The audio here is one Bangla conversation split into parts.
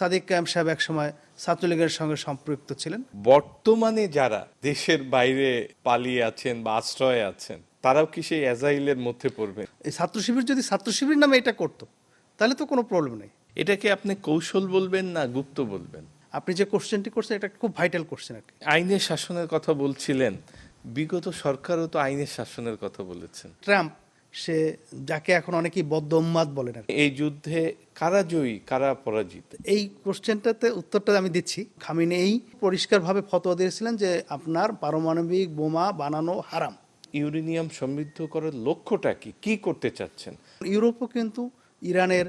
সাদিক কায়েম সাহেব একসময় ছাত্রলীগের সঙ্গে সম্পৃক্ত ছিলেন। বর্তমানে যারা দেশের বাইরে পালিয়ে আছেন বা আশ্রয়ে আছেন তারাও কি সেই এজাইলের মধ্যে পড়বে? এই ছাত্র শিবির যদি ছাত্র শিবির নামে এটা করতো তাহলে তো কোনো প্রবলেম নেই। এটাকে আপনি কৌশল বলবেন না গুপ্ত বলবেন? আপনি যে কোশ্চেনটি করছেন এটা খুব ভাইটাল কোশ্চেন আর কি। আইনের শাসনের কথা বলছিলেন, বিগত সরকারও তো আইনের শাসনের কথা বলেছেন। ট্রাম্প সে যাকে এখন অনেকেই বদ্ধ উন্মাদ বলেন আর কি। এই যুদ্ধে কারা জয়ী কারা পরাজিত? এই কোশ্চেনটাতে উত্তরটা আমি দিচ্ছি। খামেনেই পরিষ্কারভাবে ফতোয়া দিয়েছিলেন যে আপনার পারমাণবিক বোমা বানানো হারাম। ইউরেনিয়াম সমৃদ্ধ করার লক্ষ্যটা কি, কি করতে চাচ্ছেন? ইউরোপও কিন্তু ইরানের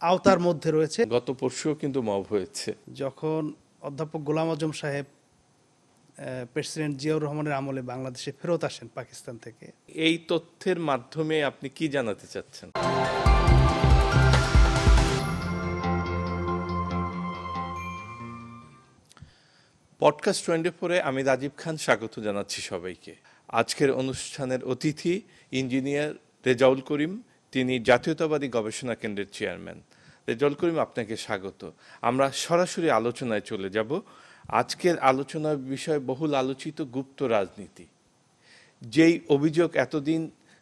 আওতার মধ্যে রয়েছে। গত পরশুও কিন্তু মব হয়েছে। যখন অধ্যাপক গোলাম আজম সাহেব প্রেসিডেন্ট জিয়াউর রহমানের আমলে বাংলাদেশে ফেরত আসেন পাকিস্তান থেকে, এই তথ্যের মাধ্যমে আপনি কি জানাতে চাচ্ছেন? পডকাস্ট 24-এ আমি রাজীব খান স্বাগত জানাচ্ছি সবাইকে। আজকের অনুষ্ঠানের অতিথি ইঞ্জিনিয়ার রেজাউল করিম, তিনি জাতীয়তাবাদী গবেষণা কেন্দ্রের চেয়ারম্যান। রেজাউল করিম, আপনাকে স্বাগত। আমরা সরাসরি আলোচনায় চলে যাব। আজকের আলোচনার বিষয় বহুল আলোচিত গুপ্ত রাজনীতি। যেই অভিযোগ এতদিন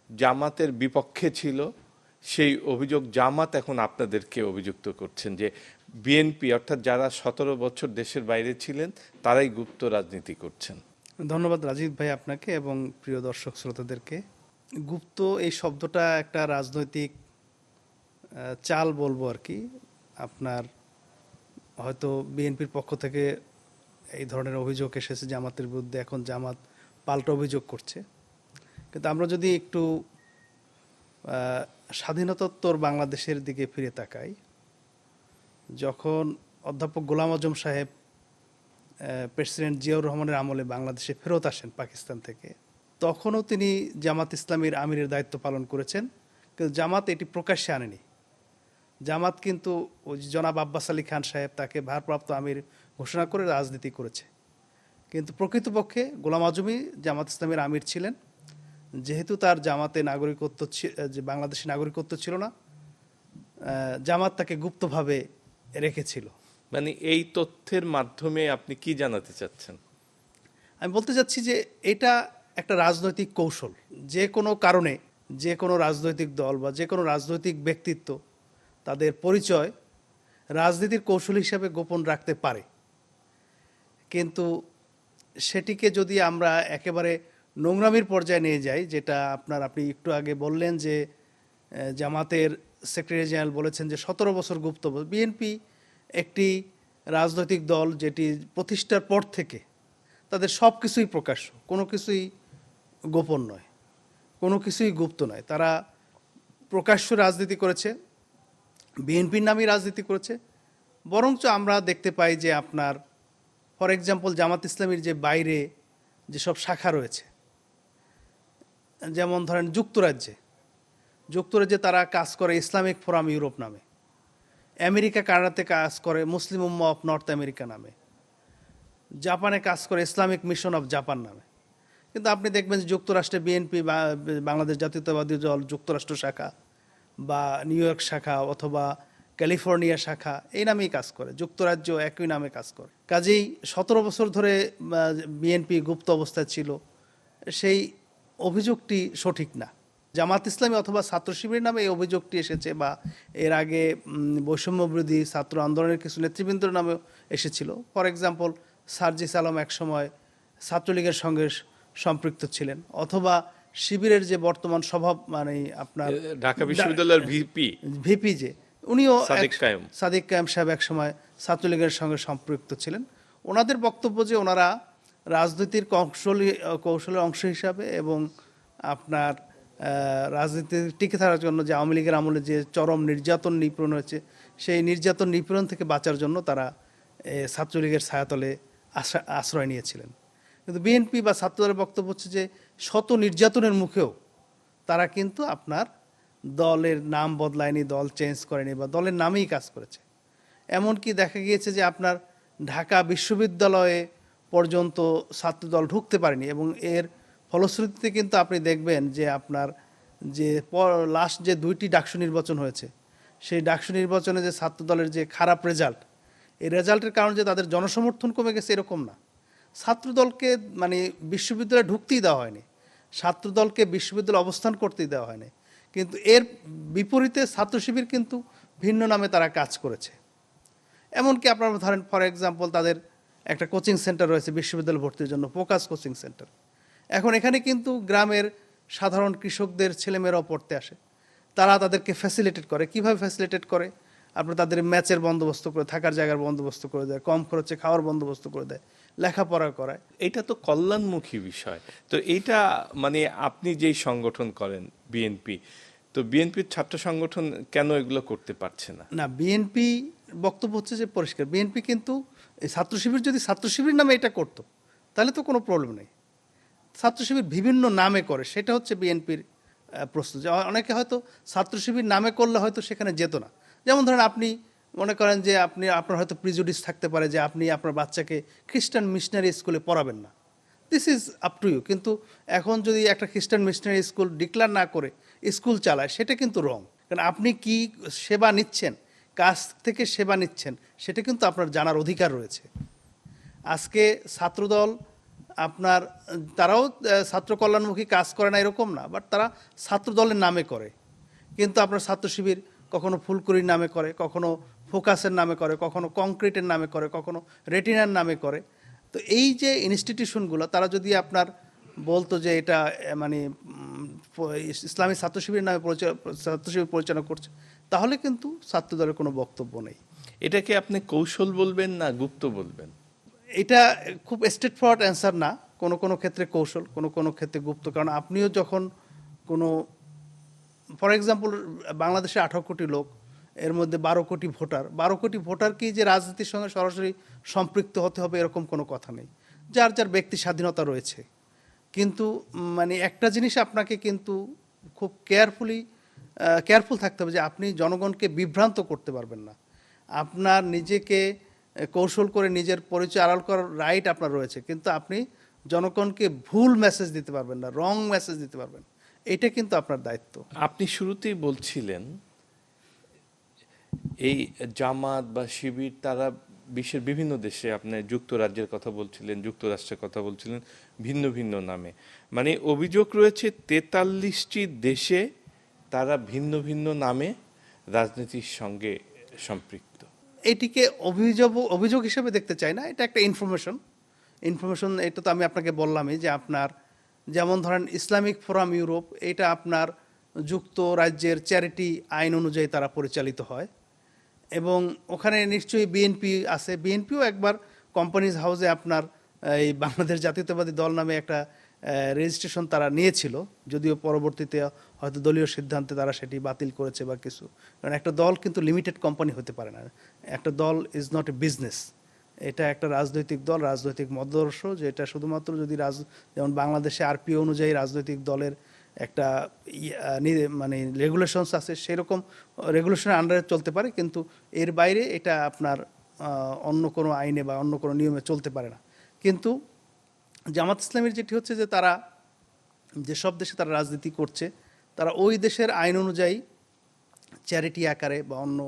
জামাতের বিপক্ষে ছিল, সেই অভিযোগ জামাত এখন আপনাদেরকে অভিযুক্ত করছেন যে বিএনপি অর্থাৎ যারা 17 বছর দেশের বাইরে ছিলেন তারাই গুপ্ত রাজনীতি করছেন। ধন্যবাদ রাজীব ভাই আপনাকে এবং প্রিয় দর্শক শ্রোতাদেরকে। গুপ্ত এই শব্দটা একটা রাজনৈতিক চাল বলবো আর কি। আপনার হয়তো বিএনপির পক্ষ থেকে এই ধরনের অভিযোগ এসেছে জামাতের বিরুদ্ধে, এখন জামাত পাল্টা অভিযোগ করছে। কিন্তু আমরা যদি একটু স্বাধীনতোত্তর বাংলাদেশের দিকে ফিরে তাকাই, যখন অধ্যাপক গোলাম আজম সাহেব প্রেসিডেন্ট জিয়াউর রহমানের আমলে বাংলাদেশে ফেরত আসেন পাকিস্তান থেকে, তখনও তিনি জামাত ইসলামীর আমিরের দায়িত্ব পালন করেছেন। কিন্তু জামাত এটি প্রকাশ্যে আনেনি। জামাত কিন্তু ওই জনাব আব্বাস আলী খান সাহেব তাকে ভারপ্রাপ্ত আমির ঘোষণা করে রাজনীতি করেছে। কিন্তু প্রকৃতপক্ষে গোলাম আজমই জামাত ইসলামের আমির ছিলেন। যেহেতু তার জামাতে নাগরিকত্ব যে বাংলাদেশি নাগরিকত্ব ছিল না, জামাত তাকে গুপ্তভাবে রেখেছিল। মানে এই তথ্যের মাধ্যমে আপনি কি জানাতে চাচ্ছেন? আমি বলতে চাচ্ছি যে এটা একটা রাজনৈতিক কৌশল। যে কোনো কারণে যে কোনো রাজনৈতিক দল বা যে কোনো রাজনৈতিক ব্যক্তিত্ব তাদের পরিচয় রাজনীতির কৌশল হিসাবে গোপন রাখতে পারে। কিন্তু সেটিকে যদি আমরা একেবারে নোংরামির পর্যায়ে নিয়ে যাই, যেটা আপনি একটু আগে বললেন যে জামাতের সেক্রেটারি জেনারেল বলেছেন যে 17 বছর গুপ্ত। বিএনপি একটি রাজনৈতিক দল যেটি প্রতিষ্ঠার পর থেকে তাদের সব কিছুই প্রকাশ্য, কোনো কিছুই গোপন নয়, কোনো কিছুই গুপ্ত নয়। তারা প্রকাশ্য রাজনীতি করেছে, বিএনপির নামই রাজনীতি করেছে। বরঞ্চ আমরা দেখতে পাই যে আপনার ফর এক্সাম্পল জামাত ইসলামীর যে বাইরে যেসব শাখা রয়েছে, যেমন ধরেন যুক্তরাজ্যে তারা কাজ করে ইসলামিক ফোরাম ইউরোপ নামে, আমেরিকা কানাডাতে কাজ করে মুসলিম উম্মাহ অফ নর্থ আমেরিকা নামে, জাপানে কাজ করে ইসলামিক মিশন অফ জাপান নামে। কিন্তু আপনি দেখবেন যে যুক্তরাষ্ট্রে বিএনপি বা বাংলাদেশ জাতীয়তাবাদী দল যুক্তরাষ্ট্র শাখা বা নিউ ইয়র্ক শাখা অথবা ক্যালিফোর্নিয়া শাখা এই নামেই কাজ করে, যুক্তরাজ্য একই নামে কাজ করে। কাজেই 17 বছর ধরে বিএনপি গুপ্ত অবস্থায় ছিল, সেই অভিযোগটি সঠিক না। জামাত ইসলামী অথবা ছাত্র শিবিরের নামে এই অভিযোগটি এসেছে, বা এর আগে বৈষম্য বিরোধী ছাত্র আন্দোলনের কিছু নেতৃবৃন্দের নামেও এসেছিল। ফর এক্সাম্পল সার্জিস আলম একসময় ছাত্রলীগের সঙ্গে সম্পৃক্ত ছিলেন, অথবা শিবিরের যে বর্তমান মানে আপনার ঢাকা বিশ্ববিদ্যালয়ের ভিপি যে উনিও সাদিক কায়েম সাহেব একসময় ছাত্রলীগের সঙ্গে সম্পৃক্ত ছিলেন। ওনাদের বক্তব্য যে ওনারা রাজনীতির কৌশলের অংশ হিসাবে এবং আপনার রাজনীতির টিকে থাকার জন্য যে আওয়ামী লীগের আমলে যে চরম নির্যাতন নিপীড়ন হয়েছে, সেই নির্যাতন নিপীড়ন থেকে বাঁচার জন্য তারা ছাত্রলীগের ছায়াতলে আশ্রয় নিয়েছিলেন। কিন্তু বিএনপি বা ছাত্রদলের বক্তব্য হচ্ছে যে শত নির্যাতনের মুখেও তারা কিন্তু আপনার দলের নাম বদলায়নি, দল চেঞ্জ করেনি, বা দলের নামেই কাজ করেছে। এমনকি দেখা গিয়েছে যে আপনার ঢাকা বিশ্ববিদ্যালয়ে পর্যন্ত ছাত্রদল ঢুকতে পারেনি, এবং এর ফলশ্রুতিতে কিন্তু আপনি দেখবেন যে আপনার যে লাস্ট যে 2টি ডাকসু নির্বাচন হয়েছে, সেই ডাকসু নির্বাচনে যে ছাত্রদলের যে খারাপ রেজাল্ট, এই রেজাল্টের কারণে যে তাদের জনসমর্থন কমে গেছে এরকম না। ছাত্রদলকে মানে বিশ্ববিদ্যালয়ে ঢুকতেই দেওয়া হয়নি, ছাত্রদলকে বিশ্ববিদ্যালয়ে অবস্থান করতেই দেওয়া হয়নি, কিন্তু এর বিপরীতে ছাত্র শিবির কিন্তু ভিন্ন নামে তারা কাজ করেছে। এমনকি আপনারা ধরেন ফর এক্সাম্পল তাদের একটা কোচিং সেন্টার রয়েছে বিশ্ববিদ্যালয় ভর্তির জন্য, ফোকাস কোচিং সেন্টার। এখন এখানে কিন্তু গ্রামের সাধারণ কৃষকদের ছেলেমেয়েরাও পড়তে আসে, তারা তাদেরকে ফ্যাসিলিটেট করে। কিভাবে ফ্যাসিলিটেট করে? আপনার তাদের ম্যাচের বন্দোবস্ত করে, থাকার জায়গার বন্দোবস্ত করে দেয়, কম খরচে খাওয়ার বন্দোবস্ত করে দেয়, লেখাপড়া করায়। এটা তো কল্যাণমুখী বিষয়। তো এইটা মানে আপনি যেই সংগঠন করেন বিএনপি, তো বিএনপির ছাত্র সংগঠন কেন এগুলো করতে পারছে না? না, বিএনপি বক্তব্য হচ্ছে যে পরিষ্কার, বিএনপি কিন্তু এই ছাত্র শিবির যদি ছাত্র শিবির নামে এটা করতো তাহলে তো কোনো প্রবলেম নেই। ছাত্র শিবির বিভিন্ন নামে করে, সেটা হচ্ছে বিএনপির প্রশ্ন। যে অনেকে হয়তো ছাত্র শিবির নামে করলে হয়তো সেখানে যেত না। যেমন ধরেন আপনি মনে করেন যে আপনার হয়তো প্রিজুডিস থাকতে পারে যে আপনি আপনার বাচ্চাকে খ্রিস্টান মিশনারি স্কুলে পড়াবেন না, this is up to you. কিন্তু এখন যদি একটা খ্রিস্টান মিশনারি স্কুল ডিক্লেয়ার না করে স্কুল চালায়, সেটা কিন্তু রং। কারণ আপনি কি সেবা নিচ্ছেন, কাজ থেকে সেবা নিচ্ছেন, সেটা কিন্তু আপনার জানার অধিকার রয়েছে। আজকে ছাত্রদল আপনার তারাও ছাত্র কল্যাণমুখী কাজ করে না এরকম না, বাট তারা ছাত্র দলের নামে করে। কিন্তু আপনার ছাত্র শিবির কখনো ফুলকুড়ির নামে করে, কখনো ফোকাসের নামে করে, কখনো কংক্রিটের নামে করে, কখনো রেটিনার নামে করে। তো এই যে ইনস্টিটিউশনগুলো তারা যদি আপনার বলতো যে এটা মানে ইসলামী ছাত্র শিবিরের নামে ছাত্র শিবির পরিচালনা করছে, তাহলে কিন্তু ছাত্র দলের কোনো বক্তব্য নেই। এটাকে আপনি কৌশল বলবেন না গুপ্ত বলবেন? এটা খুব স্ট্রেট ফরওয়ার্ড অ্যান্সার না, কোনো কোনো ক্ষেত্রে কৌশল, কোনো কোনো ক্ষেত্রে গুপ্ত। কারণ আপনিও যখন কোনো ফর এক্সাম্পল বাংলাদেশে 18 কোটি লোক, এর মধ্যে 12 কোটি ভোটার, 12 কোটি ভোটার কি যে রাজনীতির সঙ্গে সরাসরি সম্পৃক্ত হতে হবে এরকম কোনো কথা নেই। যার যার ব্যক্তি স্বাধীনতা রয়েছে। কিন্তু মানে একটা জিনিস আপনাকে কিন্তু খুব কেয়ারফুল থাকতে হবে যে আপনি জনগণকে বিভ্রান্ত করতে পারবেন না। আপনার নিজেকে কৌশল করে নিজের পরিচয় আড়াল করার রাইট আপনার রয়েছে, কিন্তু আপনি জনগণকে ভুল মেসেজ দিতে পারবেন না, রং মেসেজ দিতে পারবেন, এটা কিন্তু আপনার দায়িত্ব। আপনি শুরুতেই বলছিলেন এই জামাত বা শিবির তারা বিশ্বের বিভিন্ন দেশে, আপনি যুক্তরাজ্যের কথা বলছিলেন, যুক্তরাষ্ট্রের কথা বলছিলেন, ভিন্ন ভিন্ন নামে, মানে অভিযোগ রয়েছে 43টি দেশে তারা ভিন্ন ভিন্ন নামে রাজনীতির সঙ্গে সম্পৃক্ত। এটিকে অভিযোগ হিসেবে দেখতে চাই না, এটা একটা ইনফরমেশন। এটা তো আমি আপনাকে বললামই যে আপনার যেমন ধরেন ইসলামিক ফোরাম ইউরোপ, এটা আপনার যুক্তরাজ্যের চ্যারিটি আইন অনুযায়ী তারা পরিচালিত হয়, এবং ওখানে নিশ্চয়ই বিএনপি আছে। বিএনপিও একবার কোম্পানিজ হাউসে আপনার এই বাংলাদেশ জাতীয়তাবাদী দল নামে একটা রেজিস্ট্রেশন তারা নিয়েছিল, যদিও পরবর্তীতে হয়তো দলীয় সিদ্ধান্তে তারা সেটি বাতিল করেছে বা কিছু। কারণ একটা দল কিন্তু লিমিটেড কোম্পানি হতে পারে না, একটা দল ইজ নট এ বিজনেস, এটা একটা রাজনৈতিক দল, রাজনৈতিক মতাদর্শ, যেটা শুধুমাত্র যদি যেমন বাংলাদেশে আরপিও অনুযায়ী রাজনৈতিক দলের একটা মানে রেগুলেশনস আছে, সেরকম রেগুলেশনের আন্ডারে চলতে পারে, কিন্তু এর বাইরে এটা আপনার অন্য কোনো আইনে বা অন্য কোনো নিয়মে চলতে পারে না। কিন্তু জামাত ইসলামের যেটি হচ্ছে যে তারা যেসব দেশে তারা রাজনীতি করছে, তারা ওই দেশের আইন অনুযায়ী চ্যারিটি আকারে বা অন্য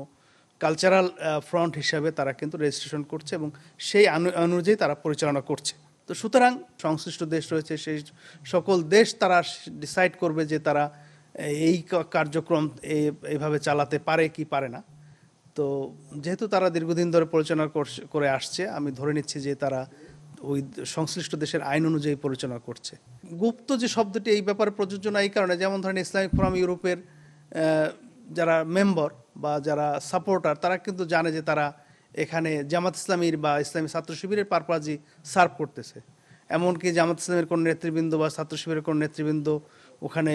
কালচারাল ফ্রন্ট হিসাবে তারা কিন্তু রেজিস্ট্রেশন করছে এবং সেই অনুযায়ী তারা পরিচালনা করছে। তো সুতরাং সংশ্লিষ্ট দেশ রয়েছে, সেই সকল দেশ তারা ডিসাইড করবে যে তারা এই কার্যক্রম এইভাবে চালাতে পারে কি পারে না। তো যেহেতু তারা দীর্ঘদিন ধরে পরিচালনা করে আসছে, আমি ধরে নিচ্ছি যে তারা ওই সংশ্লিষ্ট দেশের আইন অনুযায়ী পরিচালনা করছে। গুপ্ত যে শব্দটি এই ব্যাপারে প্রযোজ্য না এই কারণে, যেমন ধরেন ইসলামিক ফোরাম ইউরোপের যারা মেম্বার বা যারা সাপোর্টার, তারা কিন্তু জানে যে তারা এখানে জামাত ইসলামীর বা ইসলামী ছাত্র শিবিরের পারপাজই সার্ভ করতেছে। এমনকি জামাত ইসলামের কোনো নেতৃবৃন্দ বা ছাত্র শিবিরের কোনো নেতৃবৃন্দ ওখানে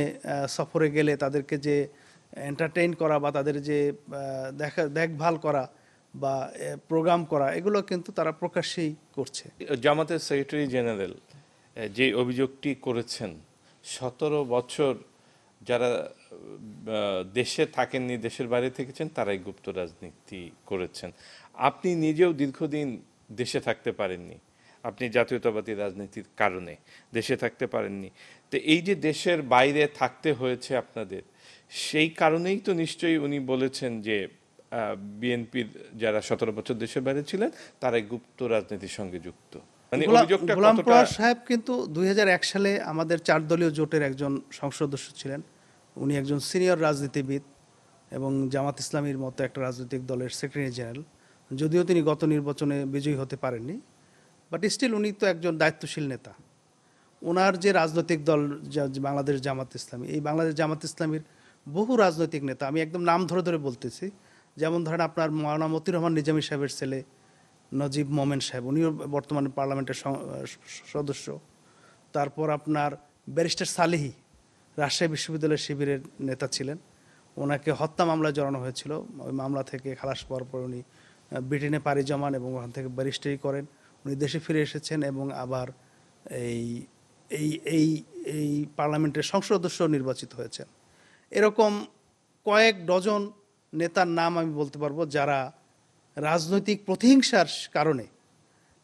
সফরে গেলে তাদেরকে যে এন্টারটেইন করা বা তাদের যে দেখভাল করা বা প্রোগ্রাম করা, এগুলো কিন্তু তারা প্রকাশ্যেই করছে। জামাতের সেক্রেটারি জেনারেল যে অভিযোগটি করেছেন, 17 বছর যারা দেশে থাকেননি, দেশের বাইরে থেকেছেন, তারাই গুপ্ত রাজনীতি করেছেন। আপনি নিজেও দীর্ঘদিন দেশে থাকতে পারেননি, আপনি জাতীয়তাবাদী রাজনীতির কারণে দেশে থাকতে পারেননি। তো এই যে দেশের বাইরে থাকতে হয়েছে আপনাদের, সেই কারণেই তো নিশ্চয়ই উনি বলেছেন যে বিএনপির যারা 17 বছর দেশের বাইরে ছিলেন তারাই গুপ্ত রাজনীতির সঙ্গে যুক্ত, মানে গোলাম অভিযোগটা গোলাম কতটা? পরোয়ার সাহেব কিন্তু 2001 সালে আমাদের 4 দলীয় জোটের একজন সংসদ সদস্য ছিলেন। উনি একজন সিনিয়র রাজনীতিবিদ এবং জামাত ইসলামীর মতো একটা রাজনৈতিক দলের সেক্রেটারি জেনারেল। যদিও তিনি গত নির্বাচনে বিজয়ী হতে পারেননি, বাট স্টিল উনি তো একজন দায়িত্বশীল নেতা। ওনার যে রাজনৈতিক দল বাংলাদেশ জামাত ইসলামী, এই বাংলাদেশ জামাত ইসলামীর বহু রাজনৈতিক নেতা, আমি একদম নাম ধরে ধরে বলতেছি, যেমন ধরেন আপনার মাওলানা মতিউর রহমান নিজামী সাহেবের ছেলে নজিব মোমেন সাহেব, উনিও বর্তমানে পার্লামেন্টের সদস্য। তারপর আপনার ব্যারিস্টার সালেহী রাজশাহী বিশ্ববিদ্যালয়ের শিবিরের নেতা ছিলেন। ওনাকে হত্যা মামলায় জড়ানো হয়েছিল। ওই মামলা থেকে খালাস পাওয়ার পর উনি ব্রিটেনে পাড়ি জমান এবং ওখান থেকে ব্যারিস্টারি করেন। উনি দেশে ফিরে এসেছেন এবং আবার এই এই এই এই পার্লামেন্টের সংসদ সদস্য নির্বাচিত হয়েছেন। এরকম কয়েক ডজন নেতার নাম আমি বলতে পারবো যারা রাজনৈতিক প্রতিহিংসার কারণে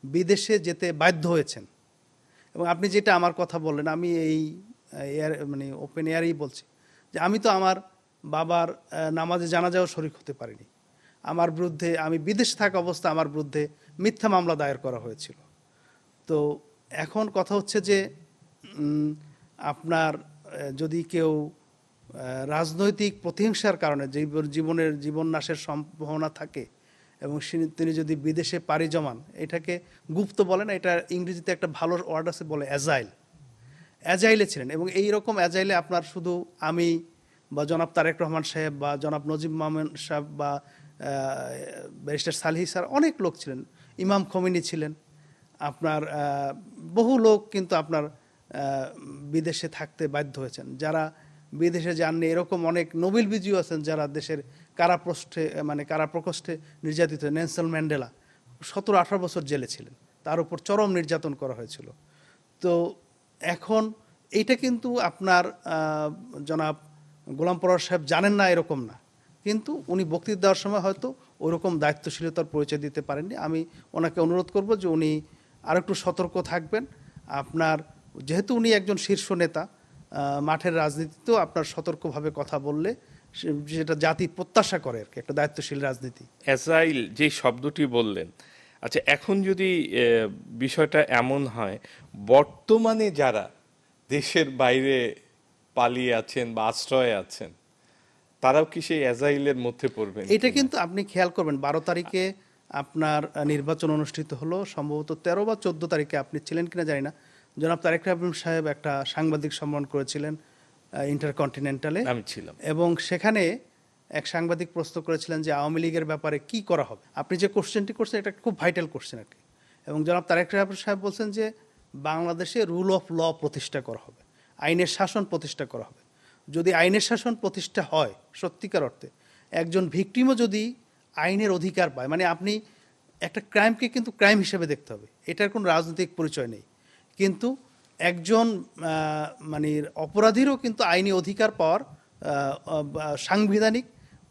বিদেশে যেতে বাধ্য হয়েছেন। এবং আপনি যেটা আমার কথা বললেন, আমি এই মানে ওপেন এয়ারেই বলছি যে আমি তো আমার বাবার নামাজে জানাজাও শরীক হতে পারিনি। আমার বিরুদ্ধে, আমি বিদেশে থাকা অবস্থা আমার বিরুদ্ধে মিথ্যা মামলা দায়ের করা হয়েছিল। তো এখন কথা হচ্ছে যে আপনার যদি কেউ রাজনৈতিক প্রতিহিংসার কারণে জীবন নাশের সম্ভাবনা থাকে এবং তিনি যদি বিদেশে পাড়ি জমান, এটাকে গুপ্ত বলে না, এটা ইংরেজিতে একটা ভালো ওয়ার্ড আছে, বলে অ্যাজাইলে ছিলেন। এবং এই রকম অ্যাজাইলে আপনার শুধু আমি বা জনাব তারেক রহমান সাহেব বা জনাব নজিব মোমেন সাহেব বা ব্যারিস্টার সালেহী স্যার, অনেক লোক ছিলেন, ইমাম খোমেনি ছিলেন, আপনার বহু লোক কিন্তু আপনার বিদেশে থাকতে বাধ্য হয়েছেন। যারা বিদেশে যাননি এরকম অনেক নোবেল বিজয়ী আছেন যারা দেশের কারাপ্রকোষ্ঠে নির্যাতিত। নেলসন ম্যান্ডেলা 17-18 বছর জেলে ছিলেন, তার উপর চরম নির্যাতন করা হয়েছিল। তো এখন এইটা কিন্তু আপনার জনাব গোলাম পরোয়ার সাহেব জানেন না এরকম না, কিন্তু উনি বক্তৃতা দেওয়ার সময় হয়তো ওরকম দায়িত্বশীলতার পরিচয় দিতে পারেননি। আমি ওনাকে অনুরোধ করব যে উনি আরেকটু সতর্ক থাকবেন। আপনার যেহেতু উনি একজন শীর্ষ নেতা, মাঠের রাজনীতিতেও আপনার সতর্কভাবে কথা বললে যেটা জাতি প্রত্যাশা করে আর কি, একটা দায়িত্বশীল রাজনীতি। অ্যাজাইল যে শব্দটি বললেন, আচ্ছা এখন যদি বিষয়টা এমন হয়, বর্তমানে যারা দেশের বাইরে পালিয়ে আছেন বা আশ্রয়ে আছেন, তারাও কি সেই অ্যাজাইলের মধ্যে পড়বেন? এটা কিন্তু আপনি খেয়াল করবেন, 12 তারিখে আপনার নির্বাচন অনুষ্ঠিত হলো, সম্ভবত 13 বা 14 তারিখে আপনি ছিলেন কিনা জানি না, জনাব তারেক রহমান সাহেব একটা সাংবাদিক সম্মেলন করেছিলেন ইন্টারকন্টিনেন্টালে, আমি ছিলাম। এবং সেখানে এক সাংবাদিক প্রশ্ন করেছিলেন যে আওয়ামী লীগের ব্যাপারে কি করা হবে। আপনি যে কোশ্চেনটি করছেন এটা খুব ভাইটাল কোশ্চেন আর কি। এবং জনাব তারেক রহমান সাহেব বলছেন যে বাংলাদেশে রুল অফ ল প্রতিষ্ঠা করা হবে, আইনের শাসন প্রতিষ্ঠা করা হবে। যদি আইনের শাসন প্রতিষ্ঠা হয় সত্যিকার অর্থে, একজন ভিকটিমও যদি আইনের অধিকার পায়, মানে আপনি একটা ক্রাইমকে কিন্তু ক্রাইম হিসেবে দেখতে হবে, এটার কোনো রাজনৈতিক পরিচয় নেই, কিন্তু একজন মানে অপরাধীরও কিন্তু আইনি অধিকার পাওয়ার সাংবিধানিক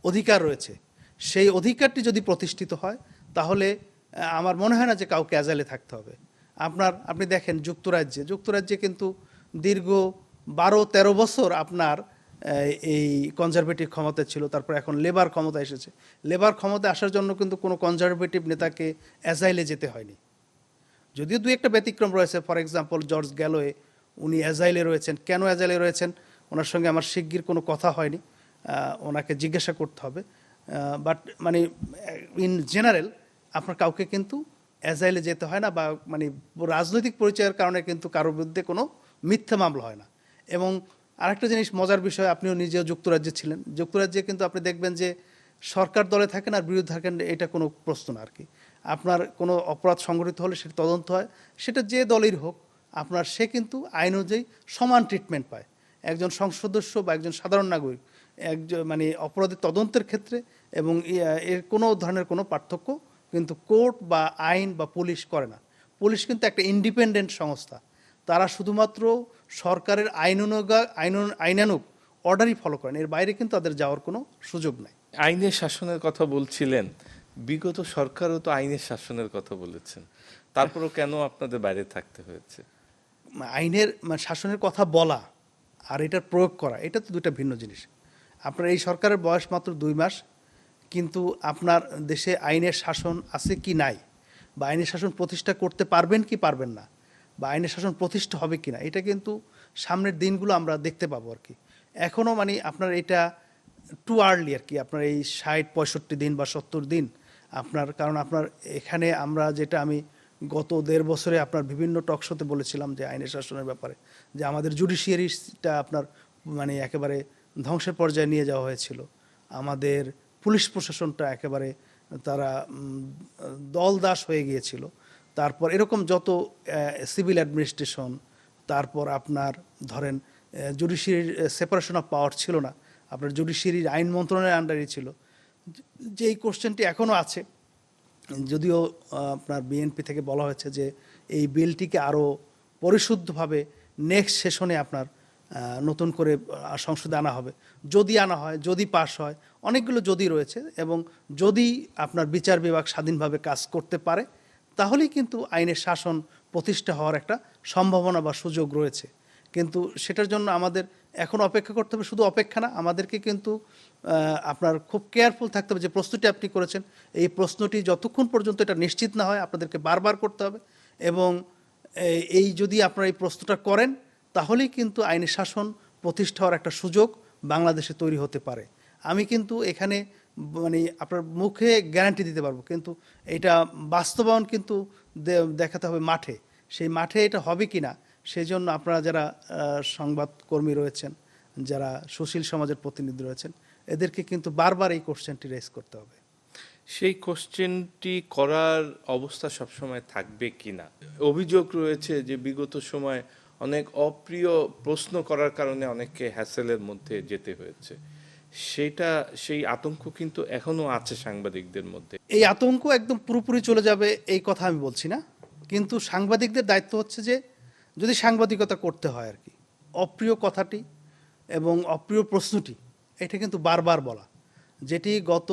অধিকার রয়েছে। সেই অধিকারটি যদি প্রতিষ্ঠিত হয় তাহলে আমার মনে হয় না যে কাউকে অ্যাজাইলে থাকতে হবে। আপনি দেখেন যুক্তরাজ্যে কিন্তু দীর্ঘ 12-13 বছর আপনার এই কনজারভেটিভ ক্ষমতা ছিল, তারপর এখন লেবার ক্ষমতা এসেছে। লেবার ক্ষমতা আসার জন্য কিন্তু কোনো কনজারভেটিভ নেতাকে অ্যাজাইলে যেতে হয়নি, যদিও দুই একটা ব্যতিক্রম রয়েছে। ফর এক্সাম্পল জর্জ গ্যালোয়ে, উনি অ্যাজাইলে রয়েছেন। কেন অ্যাজাইলে রয়েছেন ওনার সঙ্গে আমার শিগগির কোনো কথা হয়নি, ওনাকে জিজ্ঞাসা করতে হবে। বাট মানে ইন জেনারেল আপনার কাউকে কিন্তু অ্যাজাইলে যেতে হয় না, বা মানে রাজনৈতিক পরিচয়ের কারণে কিন্তু কারোর বিরুদ্ধে কোনো মিথ্যা মামলা হয় না। এবং আরেকটা জিনিস মজার বিষয়, আপনিও নিজেও যুক্তরাজ্যে ছিলেন, যুক্তরাজ্যে কিন্তু আপনি দেখবেন যে সরকার দলে থাকেন আর বিরোধী থাকেন, এটা কোনো প্রশ্ন না আর কি। আপনার কোনো অপরাধ সংঘটিত হলে সেটা তদন্ত হয়, সেটা যে দলের হোক, আপনার সে কিন্তু আইন অনুযায়ী সমান ট্রিটমেন্ট পায়। একজন সংসদ সদস্য বা একজন সাধারণ নাগরিক একজন মানে অপরাধের তদন্তের ক্ষেত্রে এবং এর কোনো ধরনের কোনো পার্থক্য কিন্তু কোর্ট বা আইন বা পুলিশ করে না। পুলিশ কিন্তু একটা ইন্ডিপেন্ডেন্ট সংস্থা, তারা শুধুমাত্র সরকারের আইনানুগ অর্ডারই ফলো করেন, এর বাইরে কিন্তু তাদের যাওয়ার কোনো সুযোগ নাই। আইনের শাসনের কথা বলছিলেন, বিগত সরকারও তো আইনের শাসনের কথা বলেছেন, তারপরও কেন আপনাদের বাইরে থাকতে হয়েছে? আইনের শাসনের কথা বলা আর এটার প্রয়োগ করা, এটা তো দুটো ভিন্ন জিনিস। আপনার এই সরকারের বয়স মাত্র 2 মাস, কিন্তু আপনার দেশে আইনের শাসন আছে কি নাই, বা আইনের শাসন প্রতিষ্ঠা করতে পারবেন কি পারবেন না, বা আইনের শাসন প্রতিষ্ঠা হবে কি না, এটা কিন্তু সামনের দিনগুলো আমরা দেখতে পাবো আর কি। এখনও মানে আপনার এটা টু আর্লি আর কি, আপনার এই 60-65 দিন বা 70 দিন আপনার, কারণ আপনার এখানে আমরা যেটা আমি গত 1.5 বছরে আপনার বিভিন্ন টকশোতে বলেছিলাম যে আইনের শাসনের ব্যাপারে, যে আমাদের জুডিশিয়ারিটা আপনার মানে একেবারে ধ্বংসের পর্যায়ে নিয়ে যাওয়া হয়েছিল, আমাদের পুলিশ প্রশাসনটা একেবারে তারা দলদাস হয়ে গিয়েছিল, তারপর এরকম যত সিভিল অ্যাডমিনিস্ট্রেশন, তারপর আপনার ধরেন জুডিশিয়ারির সেপারেশন অফ পাওয়ার ছিল না, আপনার জুডিশিয়ারির আইন মন্ত্রণালয়ের আন্ডারই ছিল, যেই কোশ্চেনটি এখনও আছে। যদিও আপনার বিএনপি থেকে বলা হয়েছে যে এই বিলটিকে আরও পরিশুদ্ধভাবে নেক্সট সেশনে আপনার নতুন করে সংসদে আনা হবে, যদি আনা হয়, যদি পাশ হয়, অনেকগুলো যদি রয়েছে, এবং যদি আপনার বিচার বিভাগ স্বাধীনভাবে কাজ করতে পারে তাহলেই কিন্তু আইনের শাসন প্রতিষ্ঠা হওয়ার একটা সম্ভাবনা বা সুযোগ রয়েছে। কিন্তু সেটার জন্য আমাদের এখন অপেক্ষা করতে হবে, শুধু অপেক্ষা না, আমাদেরকে কিন্তু আপনার খুব কেয়ারফুল থাকতে হবে যে প্রশ্নটি আপনি করেছেন, এই প্রশ্নটি যতক্ষণ পর্যন্ত এটা নিশ্চিত না হয় আপনাদেরকে বারবার করতে হবে, এবং এই যদি আপনারা এই প্রশ্নটা করেন তাহলেই কিন্তু আইনি শাসন প্রতিষ্ঠা হওয়ার একটা সুযোগ বাংলাদেশে তৈরি হতে পারে। আমি কিন্তু এখানে মানে আপনার মুখে গ্যারান্টি দিতে পারবো, কিন্তু এটা বাস্তবায়ন কিন্তু দেখাতে হবে মাঠে, সেই মাঠে এটা হবে কি না সেই জন্য আপনারা যারা সংবাদকর্মী রয়েছেন, যারা সুশীল সমাজের প্রতিনিধি রয়েছেন, এদেরকে কিন্তু বারবার এই কোশ্চেনটি রেজ করতে হবে। সেই কোশ্চেনটি করার অবস্থা সবসময় থাকবে কিনা? অভিযোগ রয়েছে যে বিগত সময় অনেক অপ্রিয় প্রশ্ন করার কারণে অনেককে হ্যাসেলের মধ্যে যেতে হয়েছে, সেই আতঙ্ক কিন্তু এখনো আছে সাংবাদিকদের মধ্যে। এই আতঙ্ক একদম পুরোপুরি চলে যাবে এই কথা আমি বলছি না, কিন্তু সাংবাদিকদের দায়িত্ব হচ্ছে যে যদি সাংবাদিকতা করতে হয় আর কি, অপ্রিয় কথাটি এবং অপ্রিয় প্রশ্নটি এটা কিন্তু বারবার বলা, যেটি গত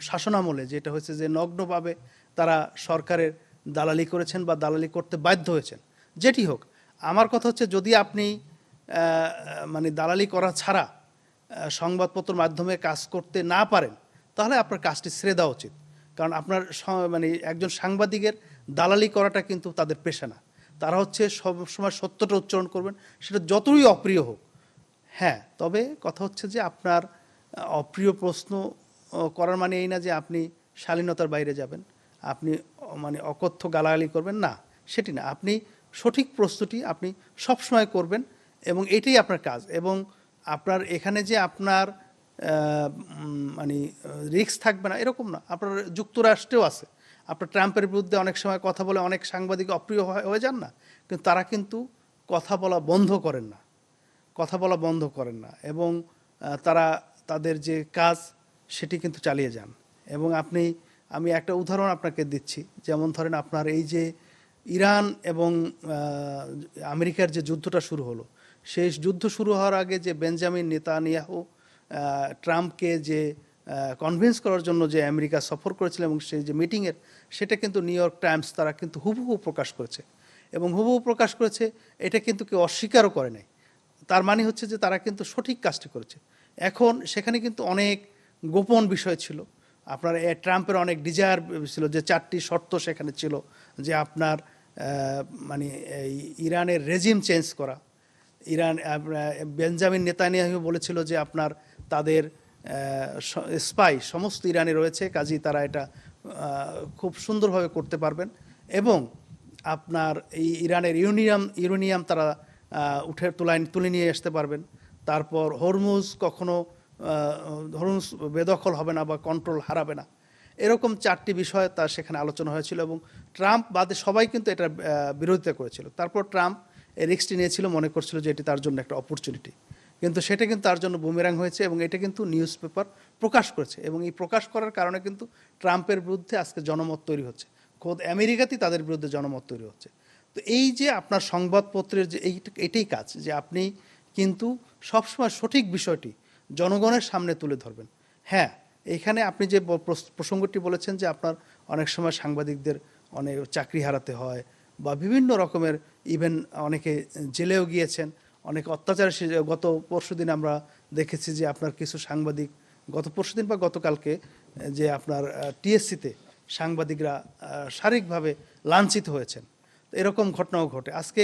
শাসনামলে যেটা হয়েছে যে নগ্নভাবে তারা সরকারের দালালি করেছেন বা দালালি করতে বাধ্য হয়েছেন, যেটি হোক। আমার কথা হচ্ছে যদি আপনি মানে দালালি করা ছাড়া সংবাদপত্র মাধ্যমে কাজ করতে না পারেন তাহলে আপনার কাজটি ছেড়ে দেওয়া উচিত, কারণ আপনার মানে একজন সাংবাদিকের দালালি করাটা কিন্তু তাদের পেশা না, তারা হচ্ছে সবসময় সত্যটা উচ্চারণ করবেন, সেটা যতই অপ্রিয় হোক। হ্যাঁ, তবে কথা হচ্ছে যে আপনার অপ্রিয় প্রশ্ন করার মানে এই না যে আপনি শালীনতার বাইরে যাবেন, আপনি মানে অকথ্য গালাগালি করবেন, না সেটি না, আপনি সঠিক প্রশ্নটি আপনি সবসময় করবেন এবং এটাই আপনার কাজ। এবং আপনার এখানে যে আপনার মানে রিস্ক থাকবে না এরকম না, আপনার যুক্তরাষ্ট্রেও আছে, আপনার ট্রাম্পের বিরুদ্ধে অনেক সময় কথা বলে অনেক সাংবাদিক অপ্রিয় হয়ে যান না, কিন্তু তারা কিন্তু কথা বলা বন্ধ করেন না, কথা বলা বন্ধ করেন না, এবং তারা তাদের যে কাজ সেটি কিন্তু চালিয়ে যান। এবং আমি একটা উদাহরণ আপনাকে দিচ্ছি, যেমন ধরেন আপনার এই যে ইরান এবং আমেরিকার যে যুদ্ধটা শুরু হলো, সেই যুদ্ধ শুরু হওয়ার আগে যে বেঞ্জামিন নেতানিয়াহু ট্রাম্পকে যে কনভিন্স করার জন্য যে আমেরিকা সফর করেছিল এবং সেই যে মিটিংয়ের, সেটা কিন্তু নিউ ইয়র্ক টাইমস তারা কিন্তু হুবহু প্রকাশ করেছে, এবং হুবহু প্রকাশ করেছে, এটা কিন্তু কেউ অস্বীকারও করে নাই। তার মানে হচ্ছে যে তারা কিন্তু সঠিক কাজটি করেছে। এখন সেখানে কিন্তু অনেক গোপন বিষয় ছিল, আপনার ট্রাম্পের অনেক ডিজায়ার ছিল, যে 4টি শর্ত সেখানে ছিল, যে আপনার মানে এই ইরানের রেজিম চেঞ্জ করা, ইরান বেঞ্জামিন নেতানিয়াহু বলেছিল যে আপনার তাদের স্পাই সমস্ত ইরানে রয়েছে, কাজেই তারা এটা খুব সুন্দরভাবে করতে পারবেন, এবং আপনার এই ইরানের ইউরেনিয়াম তারা তুলে নিয়ে আসতে পারবেন। তারপর হরমুজ কখনো হরমুজ বেদখল হবে না বা কন্ট্রোল হারাবে না, এরকম 4টি বিষয় তার সেখানে আলোচনা হয়েছিল, এবং ট্রাম্প বাদে সবাই কিন্তু এটা বিরোধিতা করেছিল। তারপর ট্রাম্প এই রিস্কটি নিয়েছিল, মনে করছিল যে এটি তার জন্য একটা অপরচুনিটি, কিন্তু সেটা কিন্তু তার জন্য বুমেরাং হয়েছে, এবং এটা কিন্তু নিউজ পেপার প্রকাশ করেছে, এবং এই প্রকাশ করার কারণে কিন্তু ট্রাম্পের বিরুদ্ধে আজকে জনমত তৈরি হচ্ছে, খোদ আমেরিকাতেই তাদের বিরুদ্ধে জনমত তৈরি হচ্ছে। তো এই যে আপনার সংবাদপত্রের যে এটাই কাজ, যে আপনি কিন্তু সবসময় সঠিক বিষয়টি জনগণের সামনে তুলে ধরবেন। হ্যাঁ, এখানে আপনি যে প্রসঙ্গটি বলেছেন যে আপনার অনেক সময় সাংবাদিকদের অনেক চাকরি হারাতে হয় বা বিভিন্ন রকমের, ইভেন অনেকে জেলেও গিয়েছেন, অনেক অত্যাচার। গত পরশুদিন আমরা দেখেছি যে আপনার কিছু সাংবাদিক, গত পরশুদিন বা গতকালকে যে আপনার টিএসসিতে সাংবাদিকরা শারীরিকভাবে লাঞ্ছিত হয়েছেন। তো এরকম ঘটনাও ঘটে। আজকে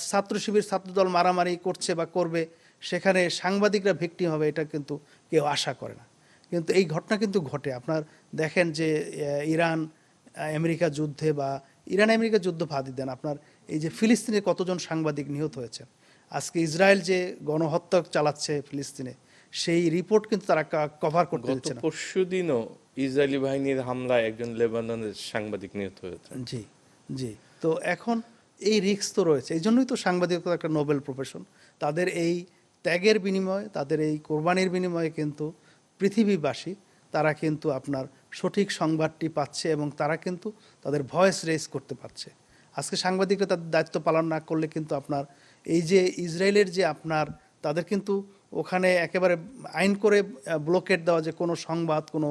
ছাত্র শিবির ছাত্রদল মারামারি করছে বা করবে, সেখানে সাংবাদিকরা ভিকটিম হবে, এটা কিন্তু কেউ আশা করে না। কিন্তু এই ঘটনা কিন্তু ঘটে। আপনার দেখেন যে ইরান আমেরিকা যুদ্ধে বা ইরান আমেরিকা যুদ্ধ বাদই দেন, আপনার এই যে ফিলিস্তিনে কতজন সাংবাদিক নিহত হয়েছেন, আজকে ইসরায়েল যে গণহত্যা চালাচ্ছে ফিলিস্তিনে, সেই রিপোর্ট কিন্তু তারা কভার করতে গত দিচ্ছে না। পরশুদিনও ইসরায়েলি বাহিনীর হামলায় একজন লেবাননের সাংবাদিক নিহত হয়েছে। জি, জি। তো এখন এই রিস্ক তো রয়েছে। এই জন্যই তো সাংবাদিকতা একটা নোবেল প্রফেশন। তাদের এই ত্যাগের বিনিময়ে, তাদের এই কোরবানির বিনিময়ে কিন্তু পৃথিবীবাসী তারা কিন্তু আপনার সঠিক সংবাদটি পাচ্ছে এবং তারা কিন্তু তাদের ভয়েস রেজ করতে পারছে। আজকে সাংবাদিকরা তাদের দায়িত্ব পালন না করলে কিন্তু আপনার এই যে ইসরায়েলের যে আপনার তাদের কিন্তু ওখানে একেবারে আইন করে ব্লকেট দেওয়া, যে কোনো সংবাদ, কোনো